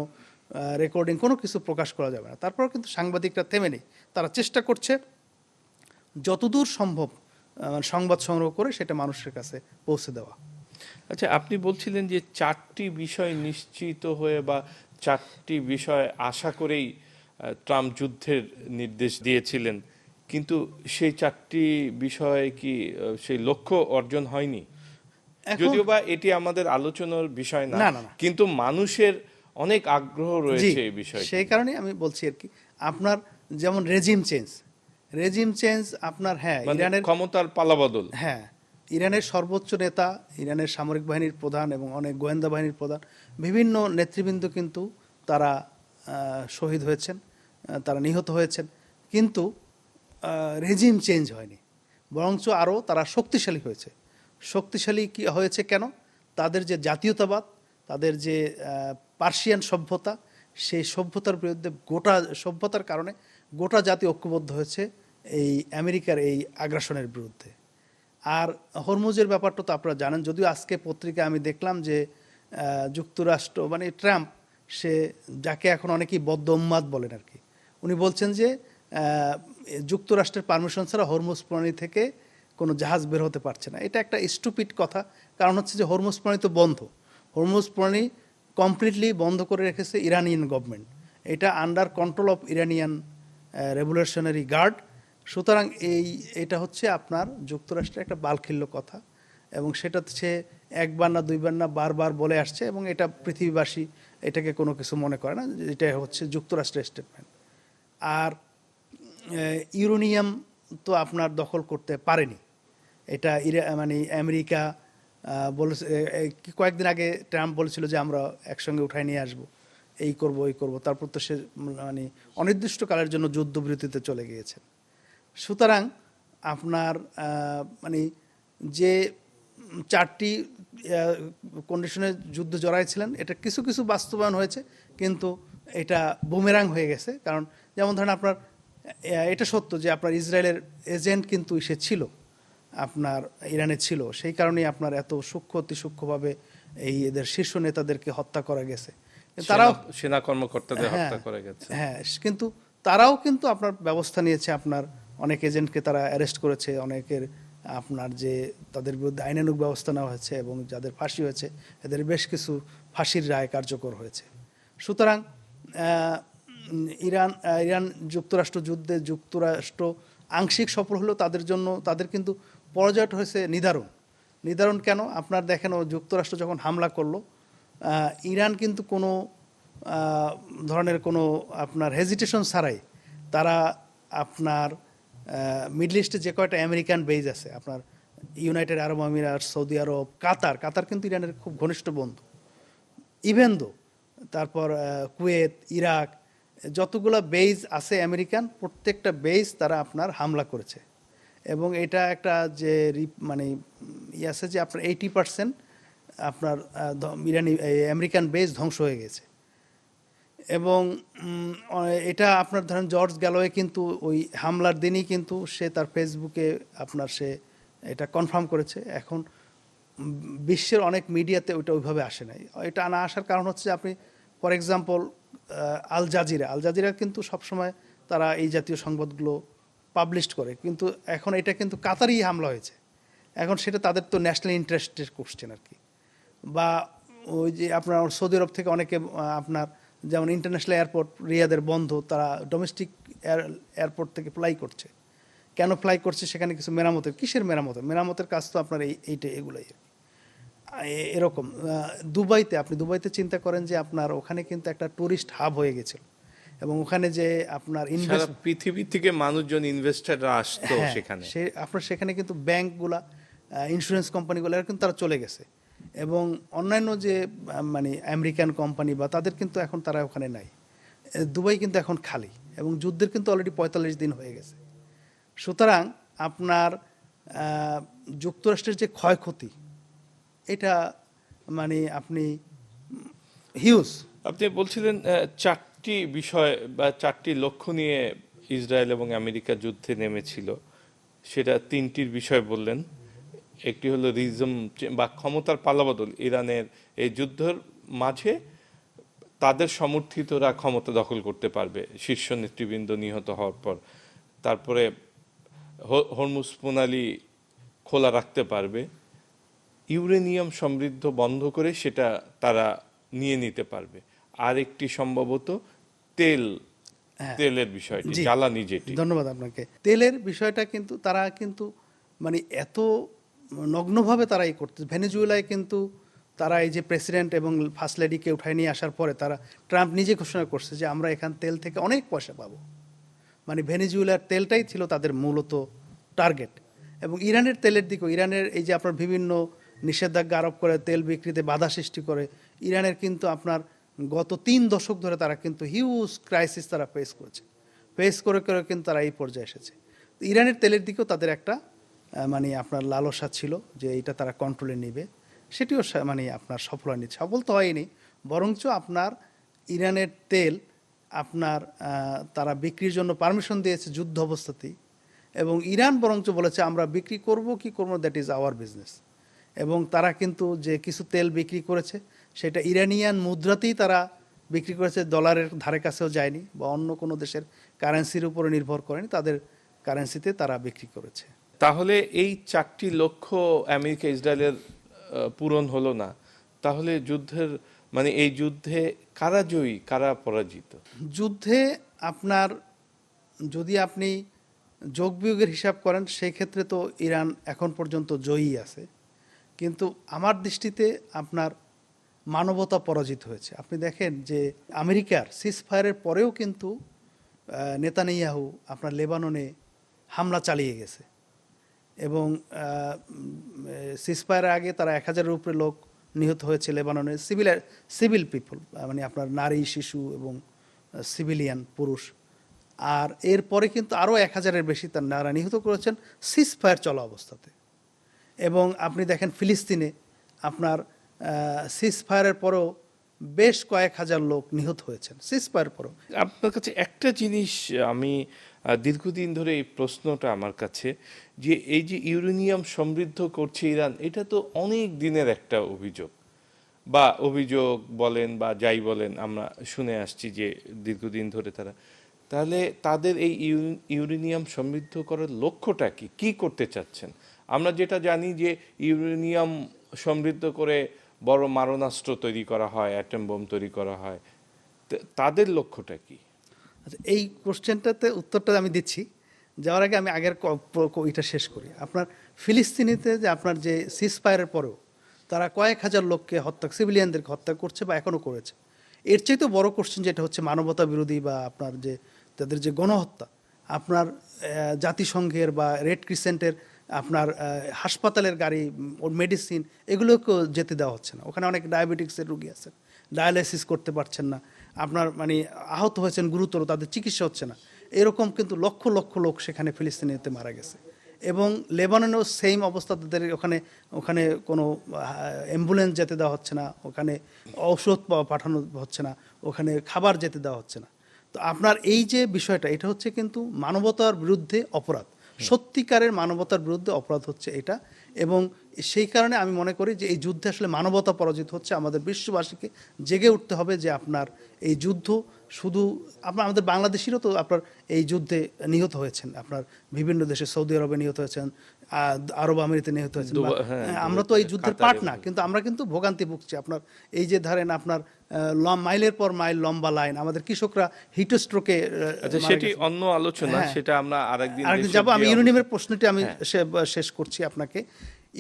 রেকর্ডিং, কোনো কিছু প্রকাশ করা যাবে না। তারপর কিন্তু সাংবাদিকরা থেমে নেই, তারা চেষ্টা করছে যতদূর সম্ভব সংবাদ সংগ্রহ করে সেটা মানুষের কাছে পৌঁছে দেওয়া। আচ্ছা, আপনি বলছিলেন যে 4টি বিষয় নিশ্চিত হয়ে বা 4টি বিষয় আশা করেই ট্রাম্প যুদ্ধের নির্দেশ দিয়েছিলেন, কিন্তু সেই 4টি বিষয়ে কি সেই লক্ষ্য অর্জন হয়নি? যদিও বা এটি আমাদের আলোচনার বিষয় না, না, না, না। কিন্তু মানুষের অনেক আগ্রহ রয়েছে এই বিষয়ে। সেই কারণে আমি বলছি আর কি, আপনার যেমন রেজিম চেঞ্জ আপনার, হ্যাঁ, মানে ইরানের ক্ষমতার পালাবদল। হ্যাঁ, ইরানের সর্বোচ্চ নেতা, ইরানের সামরিক বাহিনীর প্রধান এবং অনেক গোয়েন্দা বাহিনীর প্রধান, বিভিন্ন নেতৃবৃন্দ কিন্তু তারা শহীদ হয়েছেন, তারা নিহত হয়েছেন, কিন্তু রেজিম চেঞ্জ হয়নি, বরঞ্চ আরও তারা শক্তিশালী হয়েছে। শক্তিশালী কি হয়েছে কেন? তাদের যে জাতীয়তাবাদ, তাদের যে পার্সিয়ান সভ্যতা, সেই সভ্যতার বিরুদ্ধে, গোটা সভ্যতার কারণে গোটা জাতি ঐক্যবদ্ধ হয়েছে এই আমেরিকার এই আগ্রাসনের বিরুদ্ধে। আর হরমুজের ব্যাপারটা তো আপনারা জানেন, যদিও আজকে পত্রিকায় আমি দেখলাম যে যুক্তরাষ্ট্র মানে ট্রাম্প, সে যাকে এখন অনেকেই বদ্ধ উন্মাদ বলেন আর কি, উনি বলছেন যে যুক্তরাষ্ট্রের পারমিশন ছাড়া হরমুজ প্রণালী থেকে কোনো জাহাজ বের হতে পারছে না। এটা একটা স্টুপিড কথা, কারণ হচ্ছে যে হরমুজ প্রণালী তো বন্ধ, হরমুজ প্রণালী কমপ্লিটলি বন্ধ করে রেখেছে ইরানিয়ান গভর্নমেন্ট, এটা under control of Iranian revolutionary guard. সুতরাং এটা হচ্ছে আপনার যুক্তরাষ্ট্রের একটা বালখিল্য কথা, এবং সেটা সে একবার না দুইবার না বারবার বলে আসছে, এবং এটা পৃথিবীবাসী এটাকে কোনো কিছু মনে করে না, এটা হচ্ছে যুক্তরাষ্ট্রের স্টেটমেন্ট। আর ইউরেনিয়াম তো আপনার দখল করতে পারেনি, এটা মানে আমেরিকা বলেছে। কয়েকদিন আগে ট্রাম্প বলেছিল যে আমরা একসঙ্গে উঠায় নিয়ে আসবো, এই করব ওই করব, তারপর তো সে মানে অনির্দিষ্টকালের জন্য যুদ্ধবিরতিতে চলে গিয়েছে। সুতরাং আপনার মানে যে 4টি কন্ডিশনে যুদ্ধ জড়াইছিলেন, এটা কিছু কিছু বাস্তবায়ন হয়েছে, কিন্তু এটা বুমেরাং হয়ে গেছে। কারণ যেমন ধরেন আপনার এটা সত্য যে আপনার ইসরায়েলের এজেন্ট কিন্তু সে ছিল, আপনার ইরানে ছিল, সেই কারণেই আপনার এত সূক্ষ্ম অতি সূক্ষ্মভাবে এই এদের শীর্ষ নেতাদেরকে হত্যা করা গেছে। তারাও সেনা কর্মকর্তাদের হ্যাঁ, হত্যা করা গেছে। হ্যাঁ, কিন্তু তারাও কিন্তু আপনার ব্যবস্থা নিয়েছে, আপনার অনেক এজেন্টকে তারা অ্যারেস্ট করেছে, অনেকের আপনার যে তাদের বিরুদ্ধে আইনানুগ ব্যবস্থা নেওয়া হয়েছে, এবং যাদের ফাঁসি হয়েছে এদের বেশ কিছু ফাঁসির রায় কার্যকর হয়েছে। সুতরাং ইরান যুক্তরাষ্ট্র যুদ্ধে যুক্তরাষ্ট্র আংশিক সফল হলেও তাদের জন্য তাদের কিন্তু পরাজয়টা হয়েছে নিদারুণ কেন? আপনার দেখেন, ও যুক্তরাষ্ট্র যখন হামলা করলো, ইরান কিন্তু কোনো ধরনের কোনো আপনার হেজিটেশন ছাড়াই তারা আপনার মিডল ইস্টে যে কয়টা আমেরিকান বেজ আছে, আপনার ইউনাইটেড আরব আমিরাত, সৌদি আরব, কাতার কিন্তু ইরানের খুব ঘনিষ্ঠ বন্ধু, ইভেন দো তারপর কুয়েত, ইরাক, যতগুলো বেজ আছে আমেরিকান, প্রত্যেকটা বেজ তারা আপনার হামলা করেছে। এবং এটা একটা যে মানে আছে যে আপনার 80% আপনার ইরানি আমেরিকান বেজ ধ্বংস হয়ে গেছে। এবং এটা আপনার ধরেন জর্জ গ্যালোয়ে কিন্তু ওই হামলার দিনই কিন্তু সে তার ফেসবুকে আপনার সে এটা কনফার্ম করেছে। এখন বিশ্বের অনেক মিডিয়াতে ওইটা ওইভাবে আসে নাই। এটা না আসার কারণ হচ্ছে আপনি ফর এক্সাম্পল আল জাজিরা কিন্তু সবসময় তারা এই জাতীয় সংবাদগুলো পাবলিশ করে, কিন্তু এখন এটা কিন্তু কাতারেই হামলা হয়েছে, এখন সেটা তাদের তো ন্যাশনাল ইন্টারেস্টের কোশ্চেন আর কি। বা ওই যে আপনার সৌদি আরব থেকে অনেকে আপনার যেমন ইন্টারন্যাশনাল এয়ারপোর্ট রিয়াদের বন্ধ, তারা ডোমেস্টিক এয়ারপোর্ট থেকে ফ্লাই করছে। কেন ফ্লাই করছে? সেখানে কিছু মেরামতের, কিসের মেরামতের কাজ তো আপনার এইটা এগুলাই এরকম। দুবাইতে, আপনি দুবাইতে চিন্তা করেন যে আপনার ওখানে কিন্তু একটা ট্যুরিস্ট হাব হয়ে গেছিল, এবং ওখানে যে আপনার সারা পৃথিবী থেকে মানুষজন, ইনভেস্টররা আসতো সেখানে। আপনার সেখানে কিন্তু ব্যাংকগুলা, ইন্স্যুরেন্স কোম্পানিগুলো এরা কিন্তু তারা চলে গেছে, এবং অন্যান্য যে মানে আমেরিকান কোম্পানি বা তাদের কিন্তু এখন তারা ওখানে নাই। দুবাই কিন্তু এখন খালি, এবং যুদ্ধের কিন্তু অলরেডি 45 দিন হয়ে গেছে। সুতরাং আপনার যুক্তরাষ্ট্রের যে ক্ষয়ক্ষতি, এটা মানে আপনি হিউজ। আপনি বলছিলেন চারটি বিষয় বা চারটি লক্ষ্য নিয়ে ইসরায়েল এবং আমেরিকা যুদ্ধে নেমেছিল, সেটা তিনটির বিষয় বললেন। একটি হলো রিজম বা ক্ষমতার পালাবদল, ইরানের এই যুদ্ধের মাঝে তাদের সমর্থিতরা ক্ষমতা দখল করতে পারবে শীর্ষ নেতৃবৃন্দ নিহত হওয়ার পর। তারপরে হরমুজ প্রণালী খোলা রাখতে পারবে, ইউরেনিয়াম সমৃদ্ধ বন্ধ করে সেটা তারা নিয়ে নিতে পারবে, আর একটি সম্ভবত তেলের বিষয়টি, জ্বালানি যেটি। ধন্যবাদ আপনাকে। তেলের বিষয়টা কিন্তু তারা কিন্তু মানে এত নগ্নভাবে তারা এই করতে, ভেনেজুয়েলায় কিন্তু তারা এই যে প্রেসিডেন্ট এবং ফার্স্ট লেডিকে উঠায় নিয়ে আসার পরে তারা, ট্রাম্প নিজে ঘোষণা করছে যে আমরা এখান তেল থেকে অনেক পয়সা পাবো। মানে ভেনেজুয়েলার তেলটাই ছিল তাদের মূলত টার্গেট। এবং ইরানের তেলের দিকেও, ইরানের এই যে আপনার বিভিন্ন নিষেধাজ্ঞা আরোপ করে, তেল বিক্রিতে বাধা সৃষ্টি করে, ইরানের কিন্তু আপনার গত 3 দশক ধরে তারা কিন্তু হিউজ ক্রাইসিস তারা ফেস করে কিন্তু তারা এই পর্যায়ে এসেছে। ইরানের তেলের দিকেও তাদের একটা মানে আপনার লালসা ছিল যে এইটা তারা কন্ট্রোলে নেবে, সেটিও মানে আপনার সফল হয়নি। সফল তো হয়নি, বরঞ্চ আপনার ইরানের তেল আপনার তারা বিক্রির জন্য পারমিশন দিয়েছে যুদ্ধ অবস্থাতেই, এবং ইরান বরঞ্চ বলেছে আমরা বিক্রি করব কি করব, দ্যাট ইজ আওয়ার বিজনেস। এবং তারা কিন্তু যে কিছু তেল বিক্রি করেছে সেটা ইরানিয়ান মুদ্রাতেই তারা বিক্রি করেছে, ডলারের ধারে কাছেও যায়নি বা অন্য কোনো দেশের কারেন্সির উপরে নির্ভর করেনি, তাদের কারেন্সিতে তারা বিক্রি করেছে। তাহলে এই চারটি লক্ষ্য আমেরিকা ইসরায়েলের পূরণ হলো না, তাহলে যুদ্ধের মানে এই যুদ্ধে কারা জয়ী কারা পরাজিত? যুদ্ধে আপনার যদি আপনি যোগ বিয়োগের হিসাব করেন সেই ক্ষেত্রে তো ইরান এখন পর্যন্ত জয়ী আছে, কিন্তু আমার দৃষ্টিতে আপনার মানবতা পরাজিত হয়েছে। আপনি দেখেন যে আমেরিকার সিজফায়ারের পরেও কিন্তু নেতানিয়াহু আপনার লেবাননে হামলা চালিয়ে গেছে, এবং সিজফায়ারের আগে তারা 1000-এর উপরে লোক নিহত হয়েছে লেবাননের সিভিল পিপল, মানে আপনার নারী, শিশু এবং সিভিলিয়ান পুরুষ। আর এরপরে কিন্তু আরও 1000-এর বেশি তারা নিহত করেছেন সিজফায়ার চলা অবস্থাতে। এবং আপনি দেখেন ফিলিস্তিনে আপনার সিজফায়ারের পরেও বেশ কয়েক হাজার লোক নিহত হয়েছেন সিজফায়ার পরেও। আপনার কাছে একটা জিনিস আমি দীর্ঘদিন ধরে এই প্রশ্নটা আমার কাছে, যে এই যে ইউরেনিয়াম সমৃদ্ধ করছে ইরান, এটা তো অনেক দিনের একটা অভিযোগ বলেন বা যাই বলেন, আমরা শুনে আসছি যে দীর্ঘদিন ধরে তাহলে তাদের এই ইউরেনিয়াম সমৃদ্ধ করার লক্ষ্যটা কি করতে চাচ্ছেন? আমরা যেটা জানি যে ইউরেনিয়াম সমৃদ্ধ করে বড় মারণাস্ত্র তৈরি করা হয়, অ্যাটম বোম তৈরি করা হয়, তাদের লক্ষ্যটা কি? আচ্ছা, এই কোশ্চেনটাতে উত্তরটা আমি দিচ্ছি, যাওয়ার আগে আমি আগের এটা শেষ করি। আপনার ফিলিস্তিনিতে যে আপনার যে সিজফায়ারের পরেও তারা কয়েক হাজার লোককে সিভিলিয়ানদেরকে হত্যা করছে বা এখনও করেছে। এর চাইতে বড় কোশ্চেন যেটা হচ্ছে মানবতা বিরোধী বা আপনার যে তাদের যে গণহত্যা, আপনার জাতিসংঘের বা রেড ক্রিসেন্টের আপনার হাসপাতালের গাড়ি, ওর মেডিসিন, এগুলোকেও যেতে দেওয়া হচ্ছে না। ওখানে অনেক ডায়াবেটিক্সের রুগী আছেন, ডায়ালাইসিস করতে পারছেন না, আপনার মানে আহত হয়েছেন গুরুতর, তাদের চিকিৎসা হচ্ছে না। এরকম কিন্তু লক্ষ লক্ষ লোক সেখানে ফিলিস্তিনিতে মারা গেছে। এবং লেবাননেও সেম অবস্থা, তাদের ওখানে কোনো অ্যাম্বুলেন্স যেতে দেওয়া হচ্ছে না, ওখানে ঔষধ পাঠানো হচ্ছে না, ওখানে খাবার যেতে দেওয়া হচ্ছে না। তো আপনার এই যে বিষয়টা, এটা হচ্ছে কিন্তু মানবতার বিরুদ্ধে অপরাধ, সত্যিকারের মানবতার বিরুদ্ধে অপরাধ হচ্ছে এটা। এবং সেই কারণে আমি মনে করি যে এই যুদ্ধে আসলে মানবতা পরাজিত হচ্ছে। আমাদের বিশ্ববাসীকে জেগে উঠতে হবে যে আপনার এই যুদ্ধ শুধু আমাদের বাংলাদেশিরও তো আপনার এই যুদ্ধে নিহত হয়েছেন, আপনার বিভিন্ন দেশে, সৌদি আরবে নিহত হয়েছেন, আরব আমিরাতে নিহত হয়েছেন, হ্যাঁ, আমরা তো এই যুদ্ধের কাতারে পার্ট না, কিন্তু আমরা কিন্তু ভোগান্তি ভুগছি। আপনার এই যে ধরেন আপনার মাইলের পর মাইল লম্বা লাইন, আমাদের কৃষকরা হিটস্ট্রোকে আচ্ছা, সেটি অন্য আলোচনা, হ্যাঁ। সেটা আমরা আরেকদিন আরেকদিন দেশের যাবো। আমি যে ইউরেনিয়ামের অবস্থা- প্রশ্নটি আমি হ্যাঁ। শেষ করছি আপনাকে।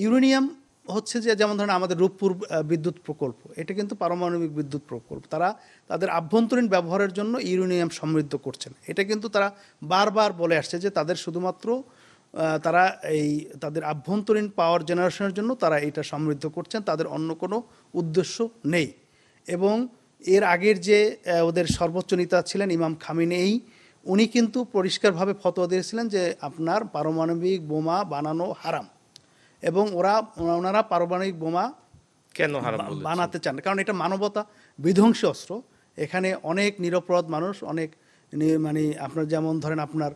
ইউরেনিয়াম হচ্ছে যে, যেমন ধরেন আমাদের রূপপুর বিদ্যুৎ প্রকল্প, এটা কিন্তু পারমাণবিক বিদ্যুৎ প্রকল্প, তারা তাদের আভ্যন্তরীণ ব্যবহারের জন্য ইউরেনিয়াম সমৃদ্ধ করছেন। এটা কিন্তু তারা বারবার বলে আসছে যে তাদের শুধুমাত্র তারা এই তাদের আভ্যন্তরীণ পাওয়ার জেনারেশনের জন্য তারা এটা সমৃদ্ধ করছেন, তাদের অন্য কোনো উদ্দেশ্য নেই। এবং এর আগের যে ওদের সর্বোচ্চ নেতা ছিলেন ইমাম খামেনেই, উনি কিন্তু পরিষ্কারভাবে ফতোয়া দিয়েছিলেন যে আপনার পারমাণবিক বোমা বানানো হারাম, এবং ওনারা পারমাণবিক বোমা কেন হারাম বলেছে? বানাতে চান, কারণ এটা মানবতা বিধ্বংসী অস্ত্র। এখানে অনেক নিরপরাধ মানুষ, অনেক মানে আপনার যেমন ধরেন আপনার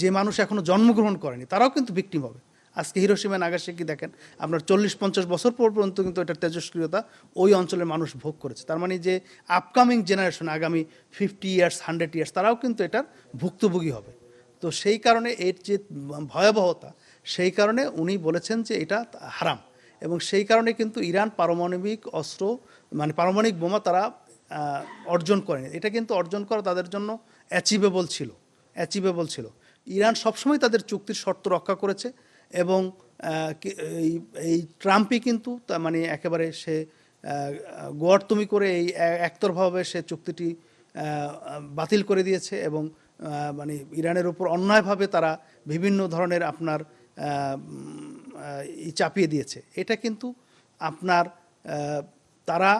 যে মানুষ এখনো জন্মগ্রহণ করেনি তারাও কিন্তু ভিকটিম হবে। আজকে হিরোশিমা নাগাসাকি দেখেন, আপনার 40-50 বছর পর্যন্ত কিন্তু এটার তেজস্ক্রিয়তা ওই অঞ্চলের মানুষ ভোগ করেছে। তার মানে যে আপকামিং জেনারেশন, আগামী 50 ইয়ার্স 100 ইয়ার্স, তারাও কিন্তু এটার ভুক্তভোগী হবে। তো সেই কারণে এর যে ভয়াবহতা, সেই কারণে উনি বলেছেন যে এটা হারাম। এবং সেই কারণে কিন্তু ইরান পারমাণবিক অস্ত্র মানে পারমাণবিক বোমা তারা অর্জন করেনি। এটা কিন্তু অর্জন করা তাদের জন্য অ্যাচিভেবল ছিল। ইরান সবসময় তাদের চুক্তির শর্ত রক্ষা করেছে, এবং এই ট্রাম্পই কিন্তু মানে একেবারে সে গোয়ার্তুমি করে এই একতরফাভাবে সে চুক্তিটি বাতিল করে দিয়েছে, এবং মানে ইরানের উপর অন্যায়ভাবে তারা বিভিন্ন ধরনের আপনার চাপিয়ে দিয়েছে। এটা কিন্তু আপনার তারা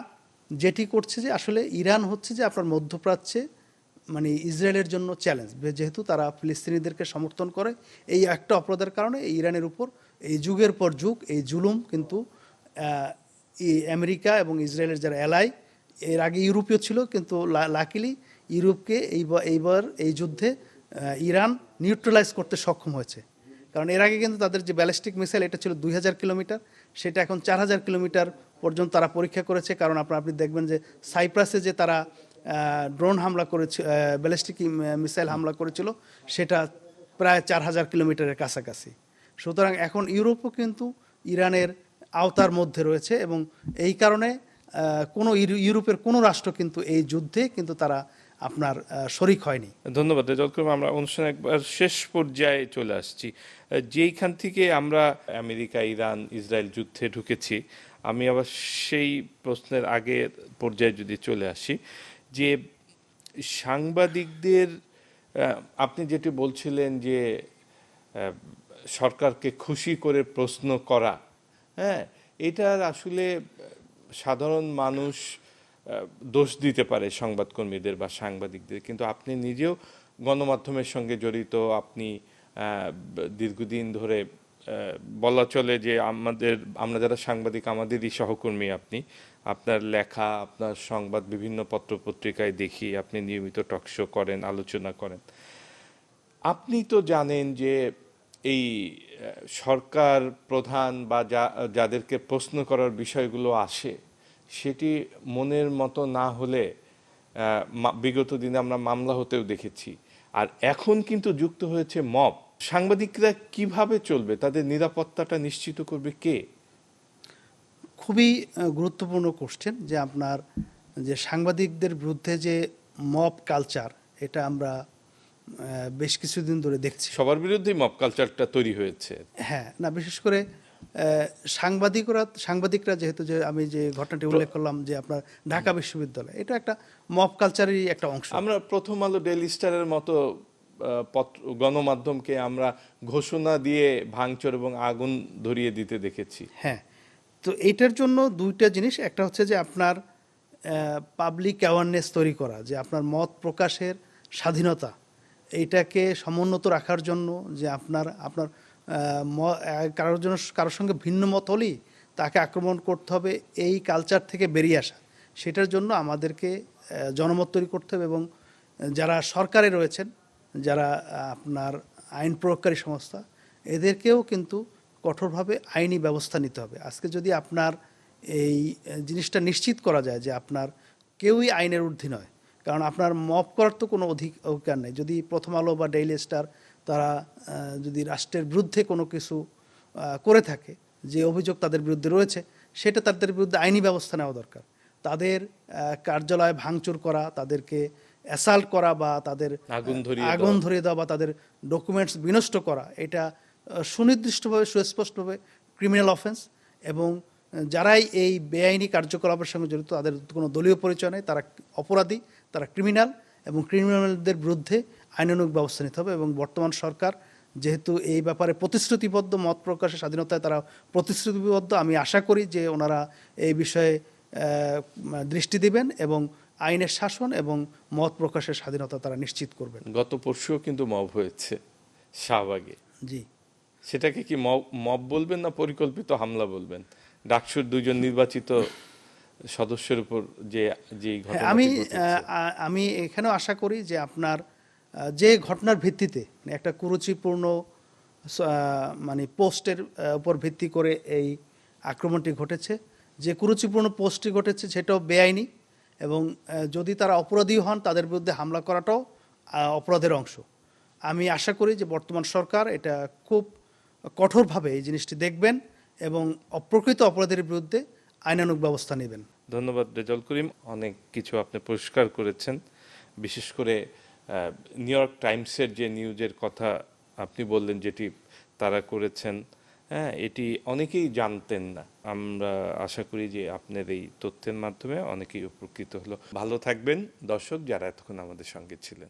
যেটি করছে যে আসলে ইরান হচ্ছে যে আপনার মধ্যপ্রাচ্যে মানে ইসরায়েলের জন্য চ্যালেঞ্জ, যেহেতু তারা ফিলিস্তিনিদেরকে সমর্থন করে। এই একটা অপরাধের কারণে এই ইরানের উপর এই যুগের পর যুগ এই জুলুম কিন্তু আমেরিকা এবং ইসরায়েলের যারা অ্যালাই, এর আগে ইউরোপীয় ছিল, কিন্তু লাকিলি ইউরোপকে এইবার এই যুদ্ধে ইরান নিউট্রালাইজ করতে সক্ষম হয়েছে। কারণ এর আগে কিন্তু তাদের যে ব্যালিস্টিক মিসাইল, এটা ছিল 2000 কিলোমিটার, সেটা এখন 4000 কিলোমিটার পর্যন্ত তারা পরীক্ষা করেছে। কারণ আপনি দেখবেন যে সাইপ্রাসে যে তারা ড্রোন হামলা করেছে, ব্যালিস্টিক মিসাইল হামলা করেছিল, সেটা প্রায় 4000 কিলোমিটারের কাছাকাছি। সুতরাং এখন ইউরোপও কিন্তু ইরানের আওতার মধ্যে রয়েছে, এবং এই কারণে কোনো ইউরোপের কোনো রাষ্ট্র কিন্তু এই যুদ্ধে কিন্তু তারা আপনার শরিক হয়নি। ধন্যবাদ রেজাউল করিম। আমরা অনুষ্ঠান একবার শেষ পর্যায়ে চলে আসছি। যেইখান থেকে আমরা আমেরিকা, ইরান, ইসরায়েল যুদ্ধে ঢুকেছি, আমি আবার সেই প্রশ্নের আগের পর্যায়ে যদি চলে আসি, যে সাংবাদিকদের আপনি যেটি বলছিলেন যে সরকারকে খুশি করে প্রশ্ন করা, হ্যাঁ, এটার আসলে সাধারণ মানুষ দোষ দিতে পারে সংবাদকর্মীদের বা সাংবাদিকদের, কিন্তু আপনি নিজেও গণমাধ্যমের সঙ্গে জড়িত, আপনি দীর্ঘদিন ধরে বলা চলে যে আমরা যারা সাংবাদিক আমাদেরই সহকর্মী। আপনার লেখা, আপনার সংবাদ বিভিন্ন পত্রপত্রিকায় দেখি, আপনি নিয়মিত টকশো করেন, আলোচনা করেন। আপনি তো জানেন যে এই সরকার প্রধান বা যাদেরকে প্রশ্ন করার বিষয়গুলো আসে, সেটি মনের মতো না হলে বিগত দিনে আমরা মামলা হতেও দেখেছি। আর এখন কিন্তু যুক্ত হয়েছে মব। সাংবাদিকরা কিভাবে চলবে? তাদের নিরাপত্তাটা নিশ্চিত করবে কে? খুবই গুরুত্বপূর্ণ কোশ্চেন, যে আপনার যে সাংবাদিকদের বিরুদ্ধে যে মব কালচার, এটা আমরা বেশ কিছুদিন ধরে দেখছি। সবার বিরুদ্ধেই মব কালচারটা তৈরি হয়েছে। হ্যাঁ, না, বিশেষ করে সাংবাদিকরা যেহেতু, যে আমি যে ঘটনাটি উল্লেখ করলাম যে আপনার ঢাকা বিশ্ববিদ্যালয়, এটা একটা মব কালচারেরই একটা অংশ। আমরা প্রথম আলো, ডেইলি স্টারের মতো গণমাধ্যমকে আমরা ঘোষণা দিয়ে ভাঙচুর এবং আগুন ধরিয়ে দিতে দেখেছি। হ্যাঁ, তো এটার জন্য দুইটা জিনিস। একটা হচ্ছে যে আপনার পাবলিক অ্যাওয়ারনেস তৈরি করা, যে আপনার মত প্রকাশের স্বাধীনতা, এইটাকে সমুন্নত রাখার জন্য, যে আপনার কারোর সঙ্গে ভিন্ন মত হলেই তাকে আক্রমণ করতে হবে, এই কালচার থেকে বেরিয়ে আসা। সেটার জন্য আমাদেরকে জনমত তৈরি করতে হবে, এবং যারা সরকারে রয়েছেন, যারা আপনার আইন প্রয়োগকারী সংস্থা, এদেরকেও কিন্তু কঠোরভাবে আইনি ব্যবস্থা নিতে হবে। আজকে যদি আপনার এই জিনিসটা নিশ্চিত করা যায় যে আপনার কেউই আইনের ঊর্ধ্বে নয়, কারণ আপনার মব করার তো কোনো অধিকার নেই। যদি প্রথম আলো বা ডেইলি স্টার তারা যদি রাষ্ট্রের বিরুদ্ধে কোনো কিছু করে থাকে, যে অভিযোগ তাদের বিরুদ্ধে রয়েছে, সেটা তাদের বিরুদ্ধে আইনি ব্যবস্থা নেওয়া দরকার। তাদের কার্যালয় ভাঙচুর করা, তাদেরকে অ্যাসাল্ট করা বা তাদের আগুন ধরিয়ে দেওয়া বা তাদের ডকুমেন্টস বিনষ্ট করা, এটা সুনির্দিষ্টভাবে সুস্পষ্টভাবে ক্রিমিনাল অফেন্স। এবং যারাই এই বেআইনি কার্যকলাপের সঙ্গে জড়িত, তাদের কোনো দলীয় পরিচয় নেই, তারা অপরাধী, তারা ক্রিমিনাল, এবং ক্রিমিনালদের বিরুদ্ধে আইনানুগ ব্যবস্থা নিতে হবে। এবং বর্তমান সরকার যেহেতু এই ব্যাপারে প্রতিশ্রুতিবদ্ধ, মত প্রকাশের স্বাধীনতায় তারা প্রতিশ্রুতিবদ্ধ, আমি আশা করি যে ওনারা এই বিষয়ে দৃষ্টি দিবেন এবং আইনের শাসন এবং মত প্রকাশের স্বাধীনতা তারা নিশ্চিত করবেন। গত পরশুও কিন্তু মব হয়েছে শাহবাগে। জি, সেটাকে কি মব বলবেন না পরিকল্পিত হামলা বলবেন? ডাকসুর 2 জন নির্বাচিত সদস্যের উপর যে ঘটনা, আমি এখানেও আশা করি যে আপনার যে ঘটনার ভিত্তিতে একটা কুরুচিপূর্ণ মানে পোস্টের উপর ভিত্তি করে এই আক্রমণটি ঘটেছে, যে কুরুচিপূর্ণ পোস্টটি ঘটেছে সেটাও বেআইনি, এবং যদি তারা অপরাধী হন তাদের বিরুদ্ধে হামলা করাটাও অপরাধের অংশ। আমি আশা করি যে বর্তমান সরকার এটা খুব কঠোরভাবে এই জিনিসটি দেখবেন এবং অপ্রকৃত অপরাধীর বিরুদ্ধে আইনানুগ ব্যবস্থা নেবেন। ধন্যবাদ রেজাউল করিম, অনেক কিছু আপনি পরিষ্কার করেছেন। বিশেষ করে নিউ ইয়র্ক টাইমসের যে নিউজের কথা আপনি বললেন, যেটি তারা করেছেন, হ্যাঁ, এটি অনেকেই জানতেন না। আমরা আশা করি যে আপনার এই তথ্যের মাধ্যমে অনেকেই উপকৃত হলো। ভালো থাকবেন দর্শক, যারা এতক্ষণ আমাদের সঙ্গে ছিলেন।